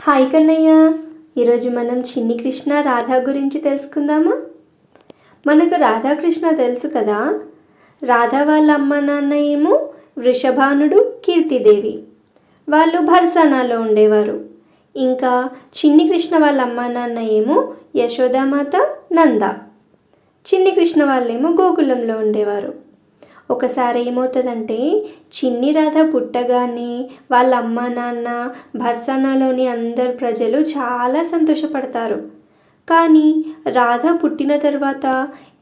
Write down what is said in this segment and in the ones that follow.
Hi Kannayya. ఈరోజు మనం చిన్ని కృష్ణ రాధా గురించి తెలుసుకుందామా? మనకు రాధాకృష్ణ తెలుసు కదా. రాధా వాళ్ళ అమ్మ నాన్న ఏమో వృషభానుడు, కీర్తిదేవి. వాళ్ళు భరసానాలో ఉండేవారు. ఇంకా చిన్ని కృష్ణ వాళ్ళ అమ్మ నాన్న ఏమో యశోదామాత, నంద. చిన్ని కృష్ణ వాళ్ళేమో గోకులంలో ఉండేవారు. ఒకసారి ఏమవుతుందంటే, చిన్ని రాధ పుట్టగానే వాళ్ళ అమ్మ నాన్న, భర్సానాలోని అందరు ప్రజలు చాలా సంతోషపడతారు. కానీ రాధ పుట్టిన తర్వాత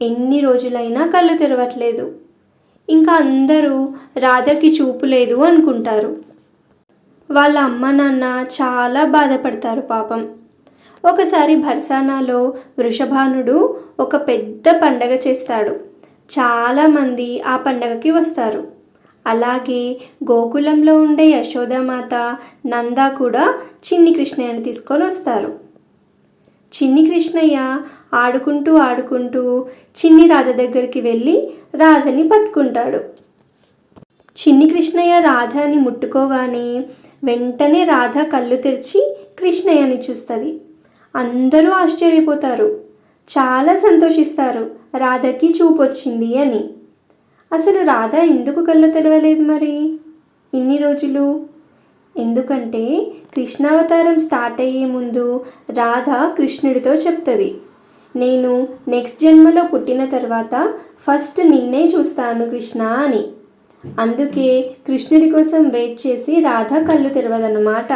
ఎన్ని రోజులైనా కళ్ళు తెరవట్లేదు. ఇంకా అందరూ రాధకి చూపు లేదు అనుకుంటారు. వాళ్ళ అమ్మ నాన్న చాలా బాధపడతారు పాపం. ఒకసారి భర్సానాలో వృషభానుడు ఒక పెద్ద పండగ చేస్తాడు. చాలామంది ఆ పండగకి వస్తారు. అలాగే గోకులంలో ఉండే యశోదామాత, నంద కూడా చిన్ని కృష్ణయ్యని తీసుకొని వస్తారు. చిన్ని కృష్ణయ్య ఆడుకుంటూ చిన్ని రాధ దగ్గరికి వెళ్ళి రాధని పట్టుకుంటాడు. చిన్ని కృష్ణయ్య రాధని ముట్టుకోగానే వెంటనే రాధ కళ్ళు తెరిచి కృష్ణయ్యని చూస్తుంది. అందరూ ఆశ్చర్యపోతారు, చాలా సంతోషిస్తారు రాధకి చూపు వచ్చింది అని. అసలు రాధ ఎందుకు కళ్ళు తెరవలేదు మరి ఇన్ని రోజులు? ఎందుకంటే కృష్ణావతారం స్టార్ట్ అయ్యే ముందు రాధ కృష్ణుడితో చెప్తుంది, నేను నెక్స్ట్ జన్మలో పుట్టిన తర్వాత ఫస్ట్ నిన్నే చూస్తాను కృష్ణ అని. అందుకే కృష్ణుడి కోసం వెయిట్ చేసి రాధ కళ్ళు తెరవదన్నమాట.